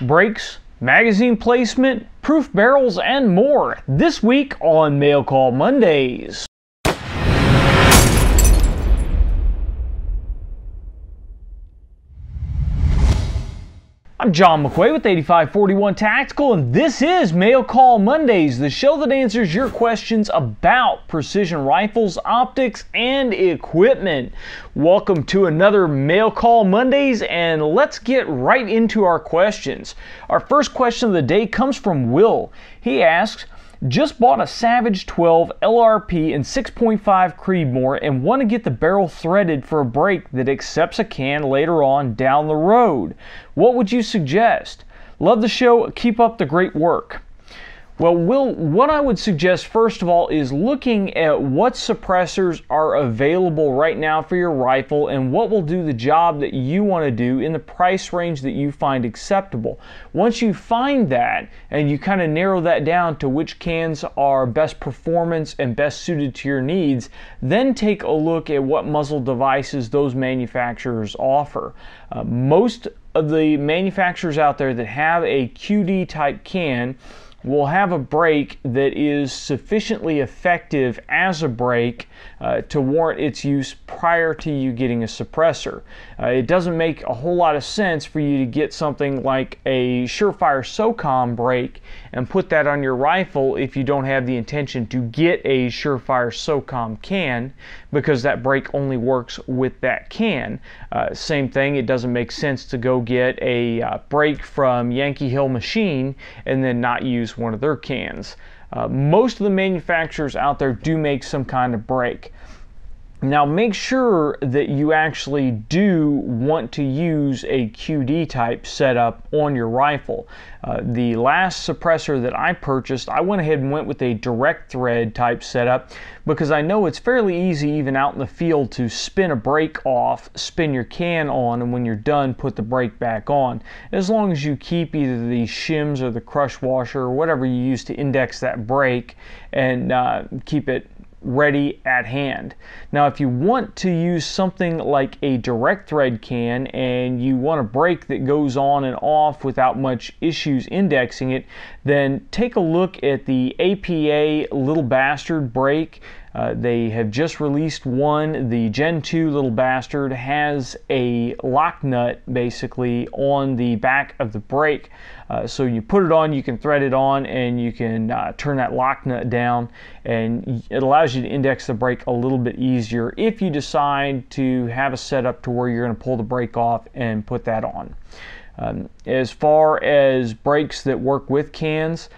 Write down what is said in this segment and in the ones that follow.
brakes, magazine placement, proof barrels, and more this week on Mail Call Mondays. I'm John McQuay with 8541 Tactical, and this is Mail Call Mondays, the show that answers your questions about precision rifles, optics, and equipment. Welcome to another Mail Call Mondays, and let's get right into our questions. Our first question of the day comes from Will. He asks, just bought a Savage 12 LRP and 6.5 Creedmoor and want to get the barrel threaded for a brake that accepts a can later on down the road. What would you suggest? Love the show. Keep up the great work. Well, Will, what I would suggest first of all is looking at what suppressors are available right now for your rifle and what will do the job that you want to do in the price range that you find acceptable. Once you find that and you kind of narrow that down to which cans are best performance and best suited to your needs, then take a look at what muzzle devices those manufacturers offer. Most of the manufacturers out there that have a QD type can will have a brake that is sufficiently effective as a brake to warrant its use prior to you getting a suppressor. It doesn't make a whole lot of sense for you to get something like a Surefire SOCOM brake and put that on your rifle if you don't have the intention to get a Surefire SOCOM can, because that brake only works with that can. Same thing, it doesn't make sense to go get a brake from Yankee Hill Machine and then not use one of their cans. Most of the manufacturers out there do make some kind of brake. Now make sure that you actually do want to use a QD type setup on your rifle. The last suppressor that I purchased, I went ahead and went with a direct thread type setup because I know it's fairly easy even out in the field to spin a brake off, spin your can on, and when you're done put the brake back on. As long as you keep either the shims or the crush washer or whatever you use to index that brake and keep it ready at hand. Now if you want to use something like a direct thread can and you want a brake that goes on and off without much issues indexing it, then take a look at the APA Little Bastard brake. They have just released one. The Gen 2 Little Bastard has a lock nut basically on the back of the brake. So you put it on, you can thread it on, and you can turn that lock nut down, and it allows you to index the brake a little bit easier if you decide to have a setup to where you're going to pull the brake off and put that on. As far as brakes that work with cans,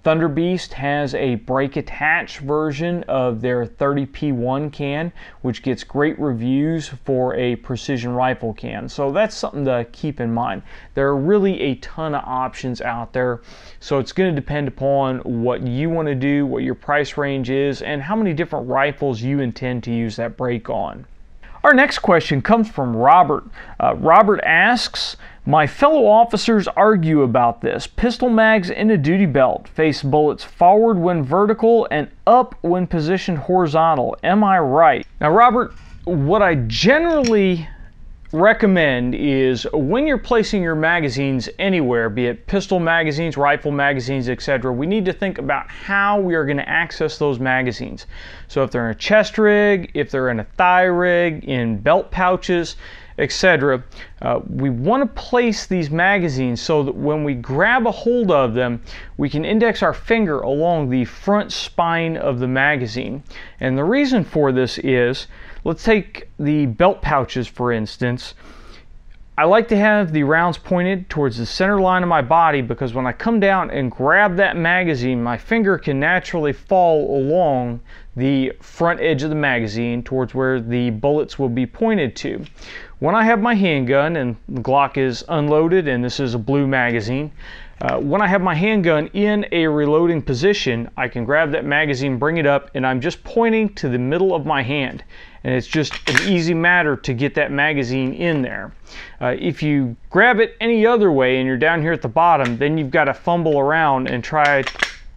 Thunder Beast has a brake attach version of their 30P1 can, which gets great reviews for a precision rifle can. So that's something to keep in mind. There are really a ton of options out there, so it's going to depend upon what you want to do, what your price range is, and how many different rifles you intend to use that brake on. Our next question comes from Robert. Robert asks, my fellow officers argue about this. Pistol mags in a duty belt face bullets forward when vertical and up when positioned horizontal. Am I right? Now, Robert, what I generally recommend is when you're placing your magazines anywhere, be it pistol magazines, rifle magazines, etc., we need to think about how we are going to access those magazines. So if they're in a chest rig, if they're in a thigh rig, in belt pouches, etc., we want to place these magazines so that when we grab a hold of them, we can index our finger along the front spine of the magazine. And the reason for this is, let's take the belt pouches for instance. I like to have the rounds pointed towards the center line of my body because when I come down and grab that magazine, my finger can naturally fall along the front edge of the magazine towards where the bullets will be pointed to. When I have my handgun and the Glock is unloaded and this is a blue magazine, when I have my handgun in a reloading position, I can grab that magazine, bring it up, and I'm just pointing to the middle of my hand. And it's just an easy matter to get that magazine in there. If you grab it any other way and you're down here at the bottom, then you've got to fumble around and try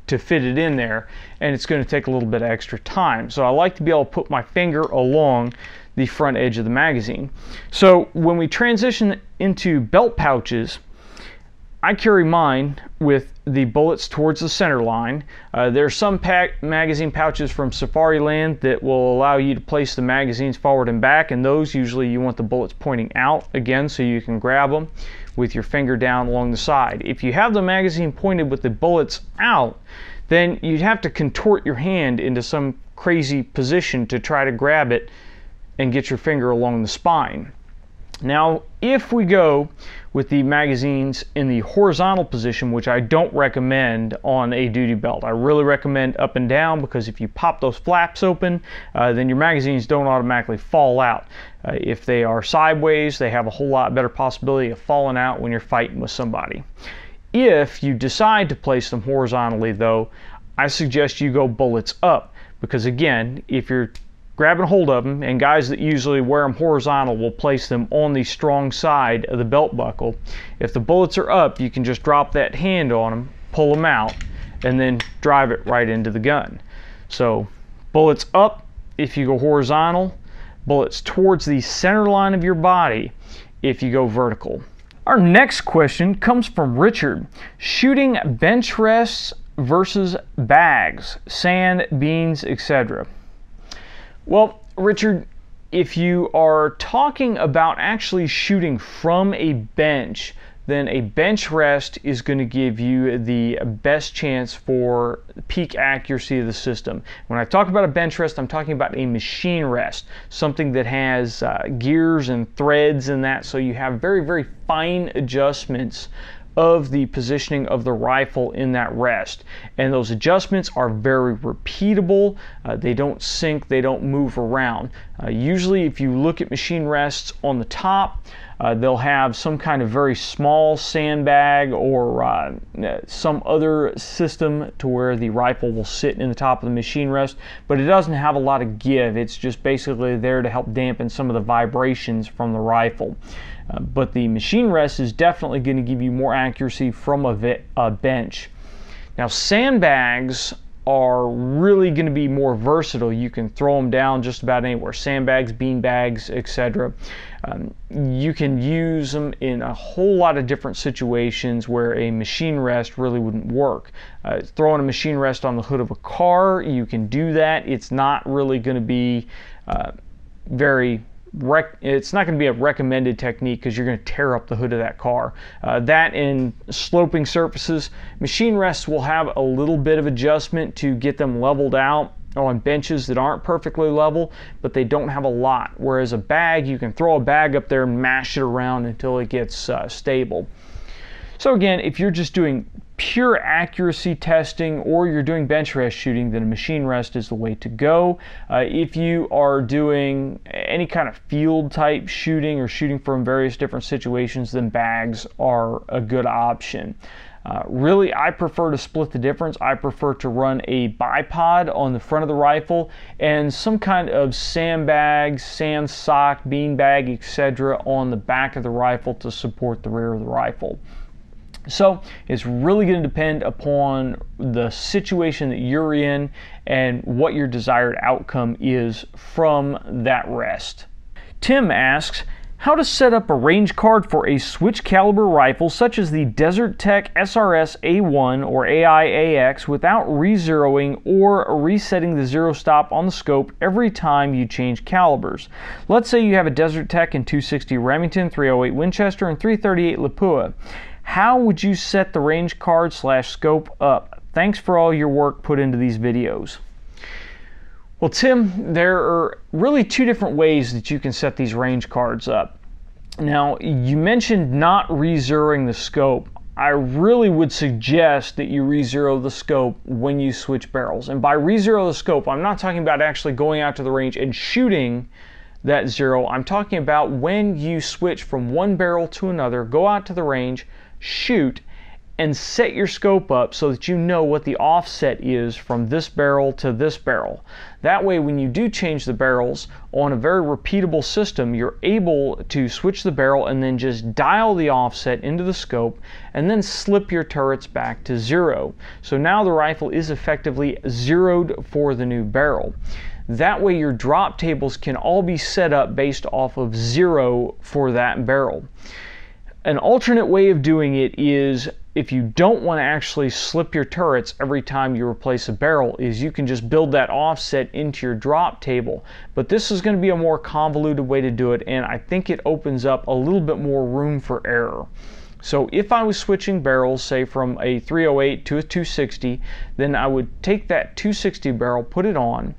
to fit it in there, and it's going to take a little bit of extra time. So I like to be able to put my finger along the front edge of the magazine. So when we transition into belt pouches, I carry mine with the bullets towards the center line. There are some magazine pouches from Safari Land that will allow you to place the magazines forward and back, and those usually you want the bullets pointing out again so you can grab them with your finger down along the side. If you have the magazine pointed with the bullets out, then you'd have to contort your hand into some crazy position to try to grab it and get your finger along the spine. Now, if we go with the magazines in the horizontal position, which I don't recommend on a duty belt, I really recommend up and down, because if you pop those flaps open, then your magazines don't automatically fall out. If they are sideways, they have a whole lot better possibility of falling out when you're fighting with somebody. If you decide to place them horizontally, though, I suggest you go bullets up, because again, if you're grabbing hold of them, and guys that usually wear them horizontal will place them on the strong side of the belt buckle. If the bullets are up, you can just drop that hand on them, pull them out, and then drive it right into the gun. So bullets up if you go horizontal, bullets towards the center line of your body if you go vertical. Our next question comes from Richard. Shooting bench rests versus bags, sand, beans, etc. Well, Richard, if you are talking about actually shooting from a bench, then a bench rest is going to give you the best chance for peak accuracy of the system. When I talk about a bench rest, I'm talking about a machine rest, something that has gears and threads and that, so you have very, very fine adjustments of the positioning of the rifle in that rest, and those adjustments are very repeatable. They don't sink, they don't move around. Usually if you look at machine rests on the top, they'll have some kind of very small sandbag or some other system to where the rifle will sit in the top of the machine rest, but it doesn't have a lot of give. It's just basically there to help dampen some of the vibrations from the rifle. But the machine rest is definitely going to give you more accuracy from a bench. Now, sandbags are really going to be more versatile. You can throw them down just about anywhere. Sandbags, bean bags, etc. You can use them in a whole lot of different situations where a machine rest really wouldn't work. Throwing a machine rest on the hood of a car, you can do that. It's not really going to be it's not going to be a recommended technique, because you're going to tear up the hood of that car. That in sloping surfaces, machine rests will have a little bit of adjustment to get them leveled out on benches that aren't perfectly level, but they don't have a lot. Whereas a bag, you can throw a bag up there and mash it around until it gets stable. So again, if you're just doing pure accuracy testing or you're doing bench rest shooting, then a machine rest is the way to go. If you are doing any kind of field type shooting or shooting from various different situations, then bags are a good option. Really, I prefer to split the difference. I prefer to run a bipod on the front of the rifle and some kind of sandbag, sand sock, bean bag, etc. on the back of the rifle to support the rear of the rifle. So it's really going to depend upon the situation that you're in and what your desired outcome is from that rest. Tim asks, how to set up a range card for a switch caliber rifle such as the Desert Tech SRS A1 or AI-AX without re-zeroing or resetting the zero stop on the scope every time you change calibers. Let's say you have a Desert Tech in 260 Remington, 308 Winchester, and 338 Lapua. How would you set the range card / scope up? Thanks for all your work put into these videos. Well, Tim, there are really two different ways that you can set these range cards up. Now, you mentioned not re-zeroing the scope. I really would suggest that you re-zero the scope when you switch barrels. And by re-zero the scope, I'm not talking about actually going out to the range and shooting that zero. I'm talking about when you switch from one barrel to another, go out to the range, shoot, and set your scope up so that you know what the offset is from this barrel to this barrel. That way, when you do change the barrels on a very repeatable system, you're able to switch the barrel and then just dial the offset into the scope and then slip your turrets back to zero. So now the rifle is effectively zeroed for the new barrel. That way your drop tables can all be set up based off of zero for that barrel. An alternate way of doing it is if you don't want to actually slip your turrets every time you replace a barrel, is you can just build that offset into your drop table. But this is going to be a more convoluted way to do it, and I think it opens up a little bit more room for error. So if I was switching barrels, say from a 308 to a 260, then I would take that 260 barrel, put it on,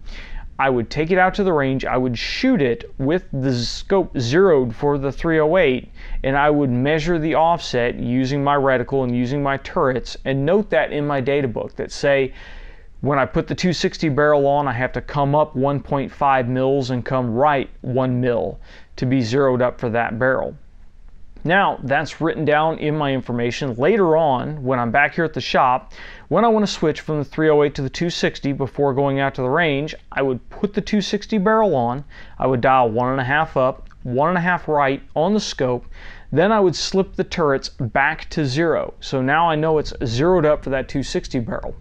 I would take it out to the range, I would shoot it with the scope zeroed for the 308, and I would measure the offset using my reticle and using my turrets, and note that in my data book that say when I put the 260 barrel on, I have to come up 1.5 mils and come right 1 mil to be zeroed up for that barrel. Now, that's written down in my information. Later on, when I'm back here at the shop, when I want to switch from the 308 to the 260 before going out to the range, I would put the 260 barrel on, I would dial 1.5 up, 1.5 right on the scope, then I would slip the turrets back to 0. So now I know it's zeroed up for that 260 barrel.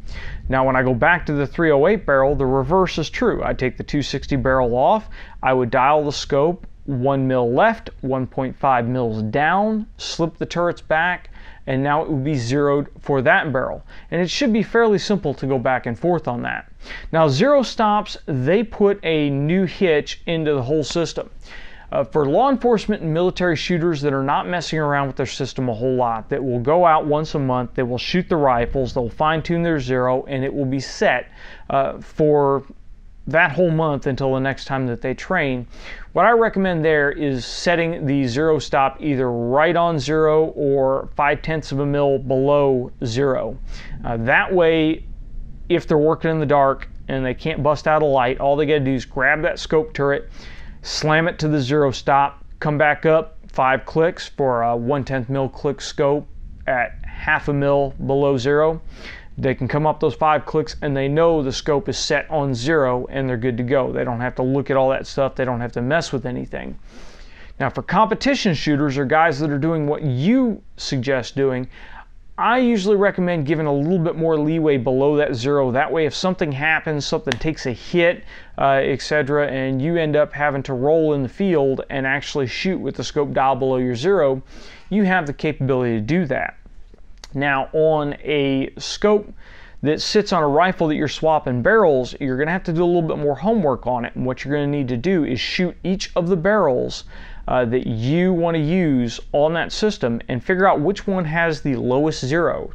Now when I go back to the 308 barrel, the reverse is true. I take the 260 barrel off, I would dial the scope 1 mil left, 1.5 mils down, slip the turrets back, and now it would be zeroed for that barrel. And it should be fairly simple to go back and forth on that. Now zero stops, they put a new hitch into the whole system. For law enforcement and military shooters that are not messing around with their system a whole lot, that will go out once a month, they will shoot the rifles, they'll fine tune their zero, and it will be set for that whole month until the next time that they train. What I recommend there is setting the zero stop either right on 0 or 0.5 of a mil below 0. That way, if they're working in the dark and they can't bust out a light, all they got to do is grab that scope turret, slam it to the zero stop, come back up 5 clicks for a 1/10 mil click scope at 0.5 mil below 0. They can come up those 5 clicks and they know the scope is set on 0 and they're good to go. They don't have to look at all that stuff. They don't have to mess with anything. Now for competition shooters or guys that are doing what you suggest doing, I usually recommend giving a little bit more leeway below that 0. That way if something happens, something takes a hit, etc., and you end up having to roll in the field and actually shoot with the scope dial below your 0, you have the capability to do that. Now on a scope that sits on a rifle that you're swapping barrels, you're going to have to do a little bit more homework on it, and what you're going to need to do is shoot each of the barrels that you want to use on that system and figure out which one has the lowest 0.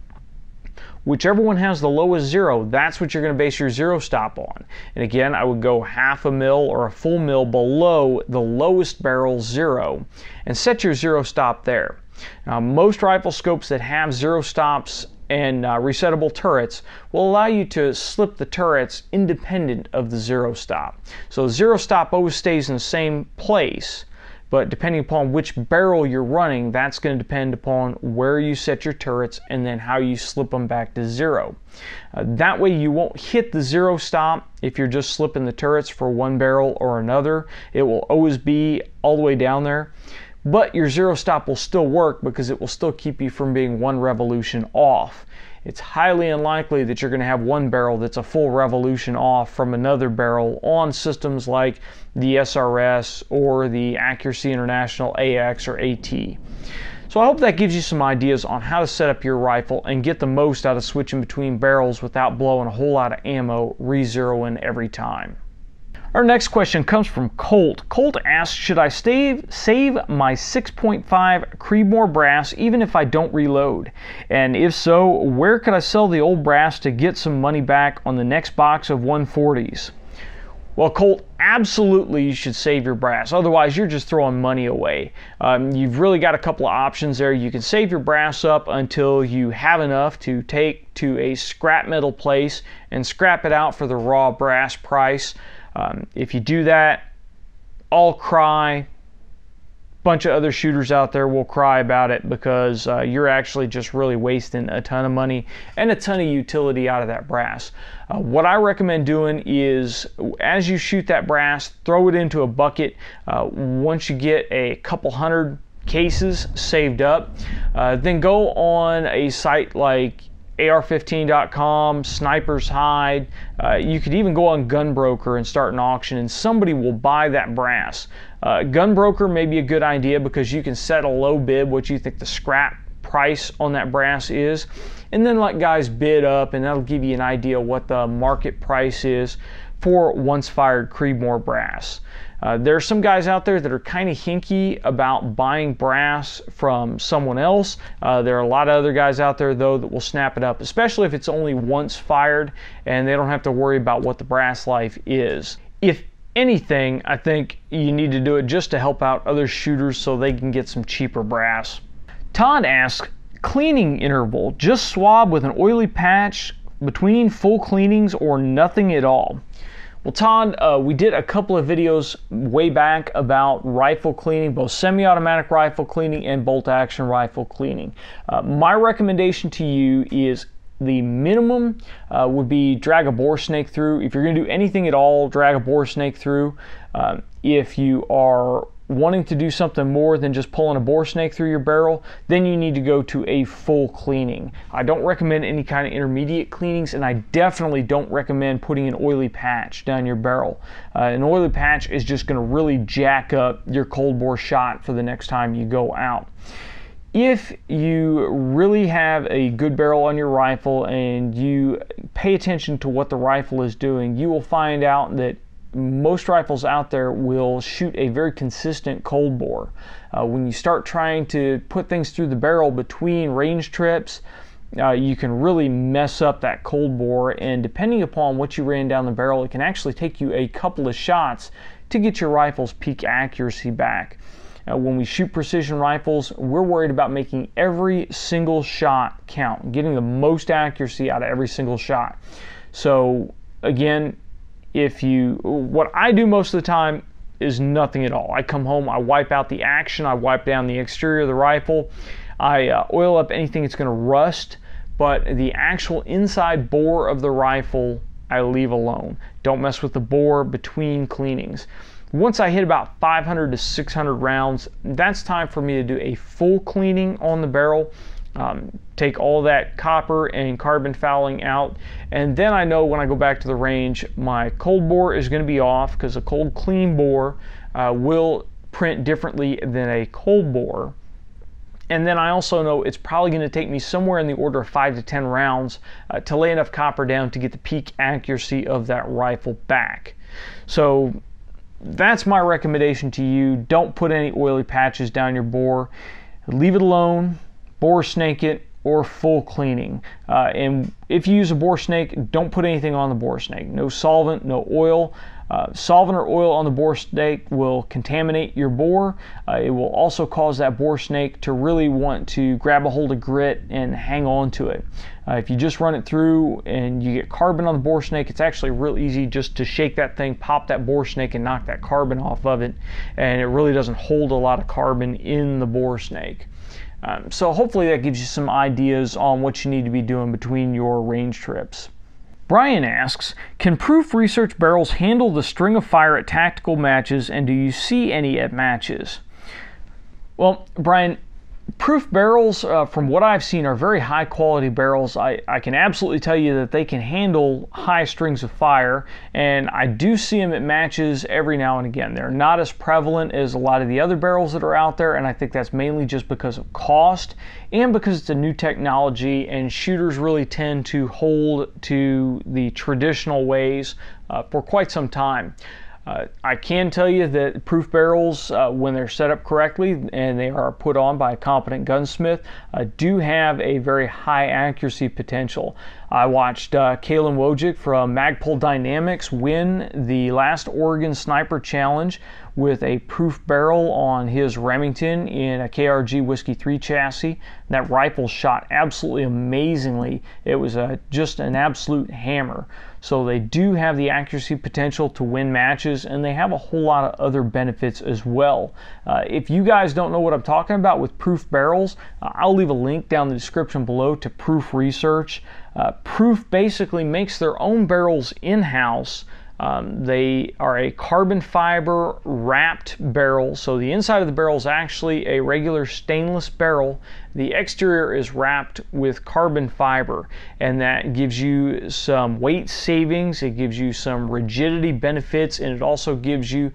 Whichever one has the lowest 0, that's what you're going to base your zero stop on. And again, I would go 0.5 mil or a full mil below the lowest barrel 0 and set your zero stop there. Now, most rifle scopes that have zero stops and resettable turrets will allow you to slip the turrets independent of the zero stop. So zero stop always stays in the same place, but depending upon which barrel you're running, that's going to depend upon where you set your turrets and then how you slip them back to 0. That way you won't hit the zero stop if you're just slipping the turrets for one barrel or another. It will always be all the way down there. But your zero stop will still work because it will still keep you from being 1 revolution off. It's highly unlikely that you're going to have one barrel that's a full revolution off from another barrel on systems like the SRS or the Accuracy International AX or AT. So I hope that gives you some ideas on how to set up your rifle and get the most out of switching between barrels without blowing a whole lot of ammo re-zeroing every time. Our next question comes from Colt. Colt asks, should I save my 6.5 Creedmoor brass even if I don't reload? And if so, where could I sell the old brass to get some money back on the next box of 140s? Well, Colt, absolutely you should save your brass. Otherwise, you're just throwing money away. You've really got a couple of options there. You can save your brass up until you have enough to take to a scrap metal place and scrap it out for the raw brass price. If you do that, I'll cry. A bunch of other shooters out there will cry about it because you're actually just really wasting a ton of money and a ton of utility out of that brass. What I recommend doing is, as you shoot that brass, throw it into a bucket. Once you get a couple hundred cases saved up, then go on a site like AR15.com, Sniper's Hide. You could even go on Gunbroker and start an auction, and somebody will buy that brass. Gunbroker may be a good idea because you can set a low bid, what you think the scrap price on that brass is, and then let guys bid up, and that'll give you an idea what the market price is for once fired Creedmoor brass. There are some guys out there that are kind of hinky about buying brass from someone else. There are a lot of other guys out there though that will snap it up, especially if it's only once fired and they don't have to worry about what the brass life is. If anything, I think you need to do it just to help out other shooters so they can get some cheaper brass. Todd asks, cleaning interval, just swab with an oily patch between full cleanings or nothing at all? Well, Todd, we did a couple of videos way back about rifle cleaning, both semi-automatic rifle cleaning and bolt-action rifle cleaning. My recommendation to you is the minimum would be drag a bore snake through. If you're going to do anything at all, drag a bore snake through. If you are wanting to do something more than just pulling a bore snake through your barrel, then you need to go to a full cleaning. I don't recommend any kind of intermediate cleanings, and I definitely don't recommend putting an oily patch down your barrel. An oily patch is just going to really jack up your cold bore shot for the next time you go out. If you really have a good barrel on your rifle and you pay attention to what the rifle is doing, you will find out that most rifles out there will shoot a very consistent cold bore. When you start trying to put things through the barrel between range trips, you can really mess up that cold bore, and depending upon what you ran down the barrel, it can actually take you a couple of shots to get your rifle's peak accuracy back. When we shoot precision rifles, we're worried about making every single shot count, getting the most accuracy out of every single shot. So again, what I do most of the time is nothing at all. I come home, I wipe out the action, I wipe down the exterior of the rifle, I oil up anything that's going to rust, but the actual inside bore of the rifle I leave alone. Don't mess with the bore between cleanings. Once I hit about 500 to 600 rounds, that's time for me to do a full cleaning on the barrel. Take all that copper and carbon fouling out, and then I know when I go back to the range my cold bore is going to be off, because a cold clean bore will print differently than a cold bore. And then I also know it's probably going to take me somewhere in the order of 5 to 10 rounds to lay enough copper down to get the peak accuracy of that rifle back. So that's my recommendation to you. Don't put any oily patches down your bore. Leave it alone. Bore snake it, or full cleaning. And if you use a bore snake, don't put anything on the bore snake. No solvent, no oil. Solvent or oil on the bore snake will contaminate your bore. It will also cause that bore snake to really want to grab a hold of grit and hang on to it. If you just run it through and you get carbon on the bore snake, it's actually real easy just to shake that thing, pop that bore snake, and knock that carbon off of it. And it really doesn't hold a lot of carbon in the bore snake. So hopefully that gives you some ideas on what you need to be doing between your range trips. Brian asks, can proof research barrels handle the string of fire at tactical matches, and do you see any at matches? Well, Brian, proof barrels, from what I've seen, are very high quality barrels. I can absolutely tell you that they can handle high strings of fire, and I do see them at matches every now and again. They're not as prevalent as a lot of the other barrels that are out there, and I think that's mainly just because of cost and because it's a new technology, and shooters really tend to hold to the traditional ways for quite some time. I can tell you that proof barrels, when they're set up correctly and they are put on by a competent gunsmith, do have a very high accuracy potential. I watched Kalen Wojcik from Magpul Dynamics win the last Oregon Sniper Challenge with a proof barrel on his Remington in a KRG W3C chassis. That rifle shot absolutely amazingly. It was just an absolute hammer. So they do have the accuracy potential to win matches, and they have a whole lot of other benefits as well. If you guys don't know what I'm talking about with proof barrels, I'll leave a link down in the description below to Proof Research. Proof basically makes their own barrels in-house. They are a carbon fiber wrapped barrel, so the inside of the barrel is actually a regular stainless barrel. The exterior is wrapped with carbon fiber, and that gives you some weight savings, it gives you some rigidity benefits, and it also gives you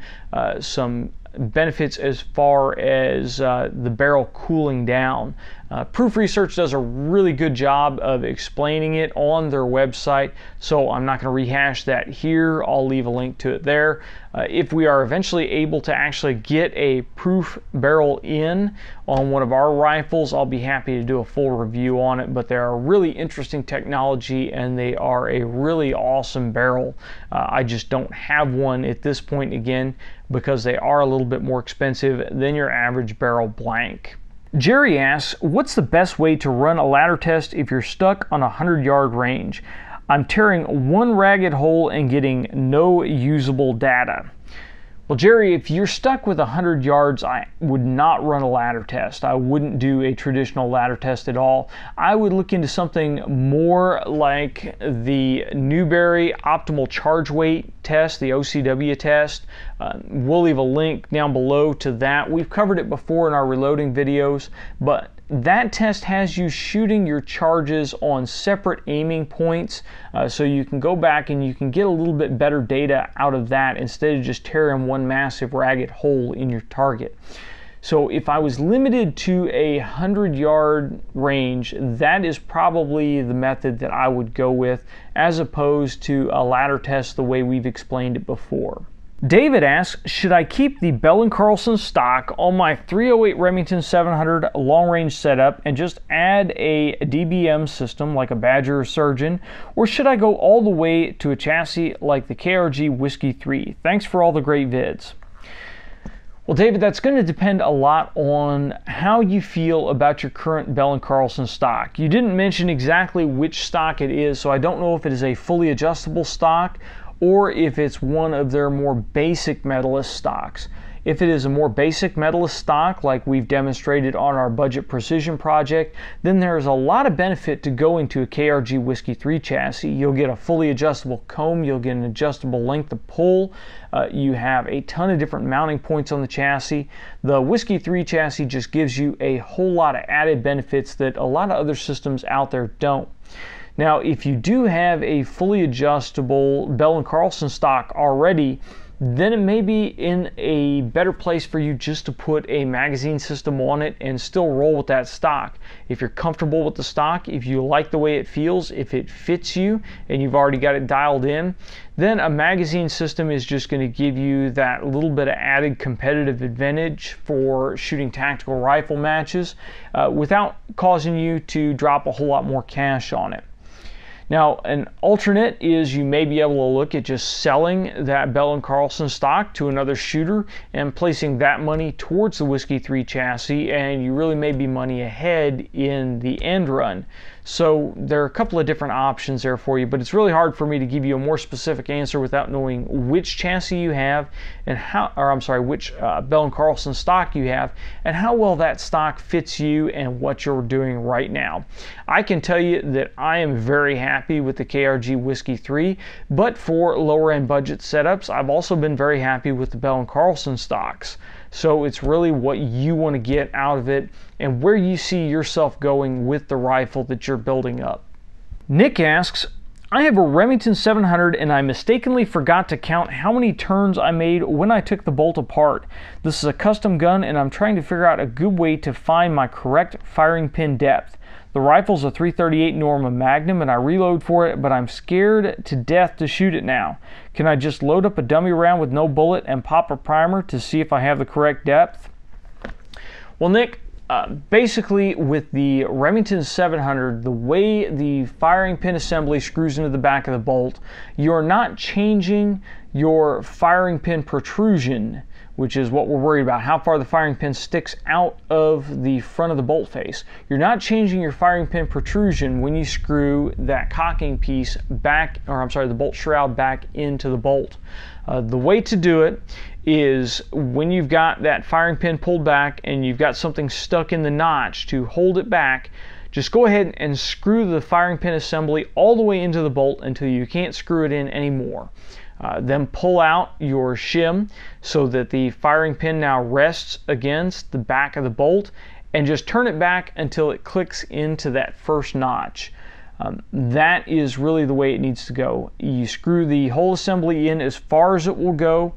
some benefits as far as the barrel cooling down. Proof Research does a really good job of explaining it on their website, so I'm not going to rehash that here. I'll leave a link to it there. If we are eventually able to actually get a proof barrel in on one of our rifles, I'll be happy to do a full review on it, but they're a really interesting technology and they are a really awesome barrel. I just don't have one at this point, again, because they are a little bit more expensive than your average barrel blank. Jerry asks, what's the best way to run a ladder test if you're stuck on a 100-yard range? I'm tearing one ragged hole and getting no usable data. Well, Jerry, if you're stuck with 100 yards, I would not run a ladder test. I wouldn't do a traditional ladder test at all. I would look into something more like the Newberry Optimal Charge Weight test, the OCW test. We'll leave a link down below to that. We've covered it before in our reloading videos, but that test has you shooting your charges on separate aiming points, so you can go back and you can get a little bit better data out of that instead of just tearing one massive ragged hole in your target. So if I was limited to a 100-yard range, that is probably the method that I would go with, as opposed to a ladder test the way we've explained it before. David asks, should I keep the Bell & Carlson stock on my 308 Remington 700 long-range setup and just add a DBM system like a Badger or Surgeon, or should I go all the way to a chassis like the KRG W3C? Thanks for all the great vids. Well, David, that's going to depend a lot on how you feel about your current Bell & Carlson stock. You didn't mention exactly which stock it is, so I don't know if it is a fully adjustable stock or if it's one of their more basic Medalist stocks. If it is a more basic Medalist stock, like we've demonstrated on our Budget Precision project, then there's a lot of benefit to going to a KRG W3C chassis. You'll get a fully adjustable comb, you'll get an adjustable length of pull, you have a ton of different mounting points on the chassis. The W3C chassis just gives you a whole lot of added benefits that a lot of other systems out there don't. Now, if you do have a fully adjustable Bell & Carlson stock already, then it may be in a better place for you just to put a magazine system on it and still roll with that stock. If you're comfortable with the stock, if you like the way it feels, if it fits you and you've already got it dialed in, then a magazine system is just going to give you that little bit of added competitive advantage for shooting tactical rifle matches without causing you to drop a whole lot more cash on it. Now, an alternate is you may be able to look at just selling that Bell & Carlson stock to another shooter and placing that money towards the W3C chassis, and you really may be money ahead in the end run. So there are a couple of different options there for you, but it's really hard for me to give you a more specific answer without knowing which chassis you have and which Bell & Carlson stock you have and how well that stock fits you and what you're doing right now. I can tell you that I am very happy with the KRG W3C, but for lower end budget setups, I've also been very happy with the Bell & Carlson stocks. So it's really what you want to get out of it and where you see yourself going with the rifle that you're building up. Nick asks, I have a Remington 700 and I mistakenly forgot to count how many turns I made when I took the bolt apart. This is a custom gun and I'm trying to figure out a good way to find my correct firing pin depth. The rifle's a .338 Norma Magnum and I reload for it, but I'm scared to death to shoot it now. Can I just load up a dummy round with no bullet and pop a primer to see if I have the correct depth? Well, Nick, basically with the Remington 700, the way the firing pin assembly screws into the back of the bolt, you're not changing your firing pin protrusion, which is what we're worried about, how far the firing pin sticks out of the front of the bolt face. You're not changing your firing pin protrusion when you screw that cocking piece back, the bolt shroud back into the bolt. The way to do it is when you've got that firing pin pulled back and you've got something stuck in the notch to hold it back, just go ahead and screw the firing pin assembly all the way into the bolt until you can't screw it in anymore. Then pull out your shim so that the firing pin now rests against the back of the bolt and just turn it back until it clicks into that first notch. That is really the way it needs to go. You screw the whole assembly in as far as it will go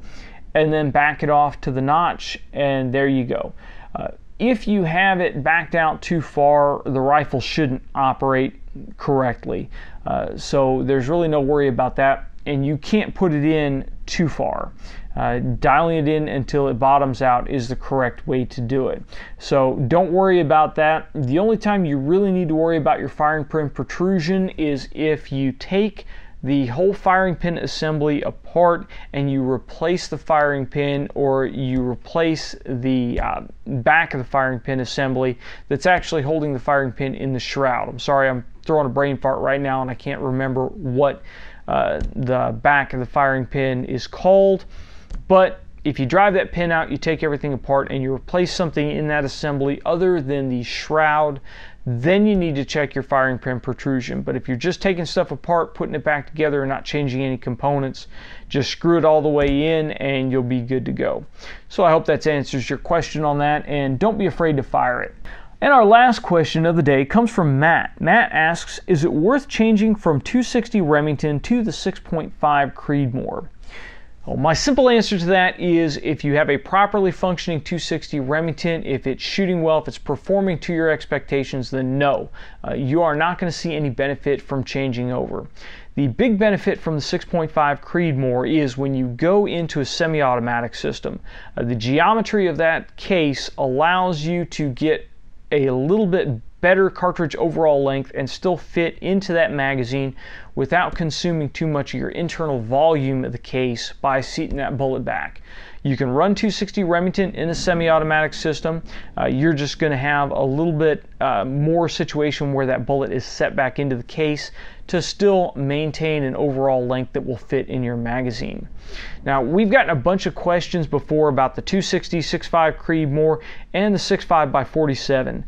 and then back it off to the notch, and there you go. if you have it backed out too far, the rifle shouldn't operate correctly. So there's really no worry about that, and you can't put it in too far. Dialing it in until it bottoms out is the correct way to do it. So don't worry about that. The only time you really need to worry about your firing pin protrusion is if you take the whole firing pin assembly apart and you replace the firing pin, or you replace the back of the firing pin assembly that's actually holding the firing pin in the shroud. I'm sorry, I'm throwing a brain fart right now and I can't remember what the back of the firing pin is called. But if you drive that pin out, you take everything apart and you replace something in that assembly other than the shroud, then you need to check your firing pin protrusion. But if you're just taking stuff apart, putting it back together and not changing any components, just screw it all the way in and you'll be good to go. So I hope that answers your question on that, and don't be afraid to fire it. And our last question of the day comes from Matt. Matt asks, is it worth changing from 260 Remington to the 6.5 Creedmoor? Well, my simple answer to that is, if you have a properly functioning 260 Remington, if it's shooting well, if it's performing to your expectations, then no, you are not going to see any benefit from changing over. The big benefit from the 6.5 Creedmoor is when you go into a semi-automatic system. The geometry of that case allows you to get a little bit better cartridge overall length and still fit into that magazine without consuming too much of your internal volume of the case by seating that bullet back. You can run 260 Remington in a semi-automatic system. You're just going to have a little bit more situation where that bullet is set back into the case to still maintain an overall length that will fit in your magazine. Now, we've gotten a bunch of questions before about the 260 6.5 Creedmoor and the 6.5x47.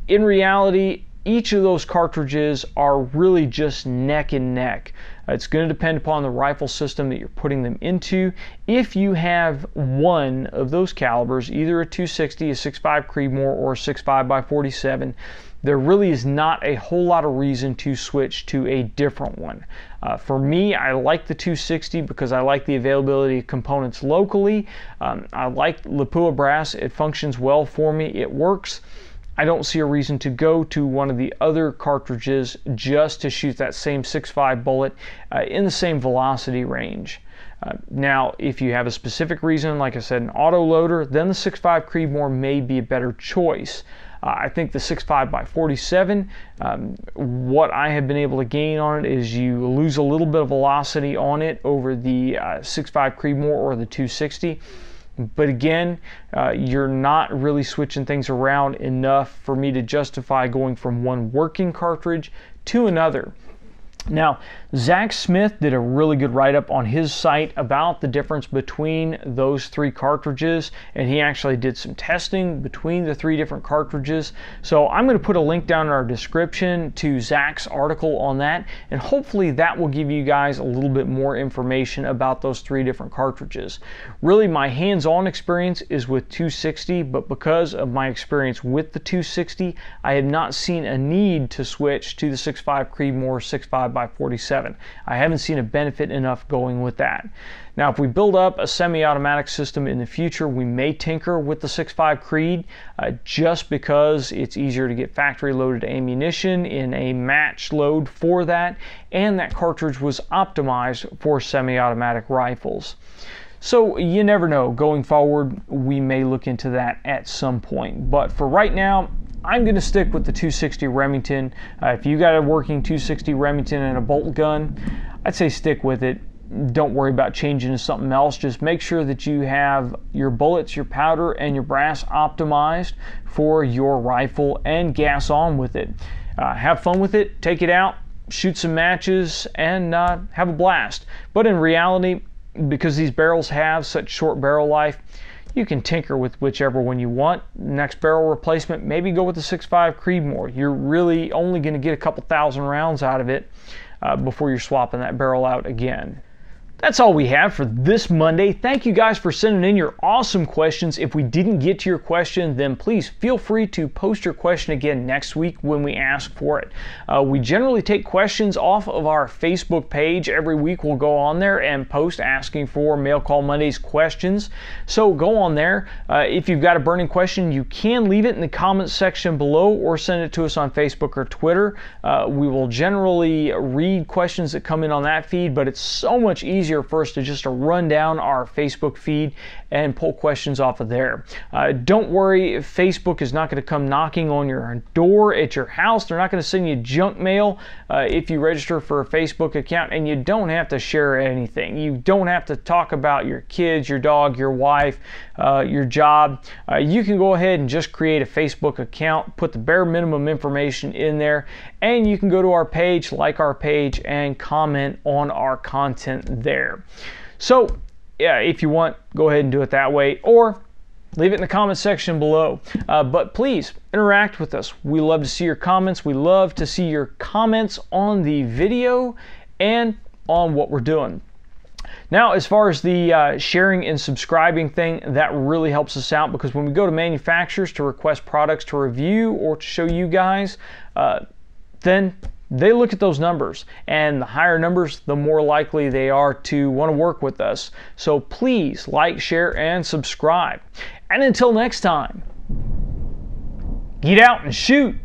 In reality, each of those cartridges are really just neck and neck. It's going to depend upon the rifle system that you're putting them into. If you have one of those calibers, either a 260, a 6.5 Creedmoor, or a 6.5x47, there really is not a whole lot of reason to switch to a different one. For me, I like the 260 because I like the availability of components locally. I like Lapua brass. It functions well for me. It works. I don't see a reason to go to one of the other cartridges just to shoot that same 6.5 bullet in the same velocity range. Now, if you have a specific reason, like I said, an auto loader, then the 6.5 Creedmoor may be a better choice. I think the 6.5x47, what I have been able to gain on it is you lose a little bit of velocity on it over the 6.5 Creedmoor or the 260. But again, you're not really switching things around enough for me to justify going from one working cartridge to another. Now, Zach Smith did a really good write-up on his site about the difference between those three cartridges, and he actually did some testing between the three different cartridges. So I'm going to put a link down in our description to Zach's article on that, and hopefully that will give you guys a little bit more information about those three different cartridges. Really, my hands-on experience is with 260, but because of my experience with the 260, I have not seen a need to switch to the 6.5 Creedmoor 6.5x47. I haven't seen a benefit enough going with that. Now, if we build up a semi-automatic system in the future, we may tinker with the 6.5 Creed just because it's easier to get factory loaded ammunition in a match load for that, and that cartridge was optimized for semi-automatic rifles. So you never know, going forward we may look into that at some point, but for right now I'm going to stick with the 260 Remington. If you got a working 260 Remington and a bolt gun, I'd say stick with it. Don't worry about changing to something else. Just make sure that you have your bullets, your powder, and your brass optimized for your rifle, and gas on with it. Have fun with it, take it out, shoot some matches, and have a blast. But in reality, because these barrels have such short barrel life, you can tinker with whichever one you want. Next barrel replacement, maybe go with the 6.5 Creedmoor. You're really only going to get a couple thousand rounds out of it before you're swapping that barrel out again. That's all we have for this Monday. Thank you guys for sending in your awesome questions. If we didn't get to your question, then please feel free to post your question again next week when we ask for it. We generally take questions off of our Facebook page. Every week we'll go on there and post asking for Mail Call Mondays questions. So go on there. If you've got a burning question, you can leave it in the comments section below or send it to us on Facebook or Twitter. We will generally read questions that come in on that feed, but it's so much easier for us to just run down our Facebook feed and pull questions off of there. Don't worry, Facebook is not going to come knocking on your door at your house. They're not going to send you junk mail if you register for a Facebook account, and you don't have to share anything. You don't have to talk about your kids, your dog, your wife, your job. You can go ahead and just create a Facebook account, put the bare minimum information in there, and you can go to our page, like our page, and comment on our content there. So yeah, if you want, go ahead and do it that way, or leave it in the comment section below. But please interact with us. We love to see your comments. We love to see your comments on the video and on what we're doing. Now, as far as the sharing and subscribing thing, that really helps us out, because when we go to manufacturers to request products to review or to show you guys, then they look at those numbers, and the higher numbers, the more likely they are to want to work with us. So please like, share, and subscribe. And until next time, get out and shoot.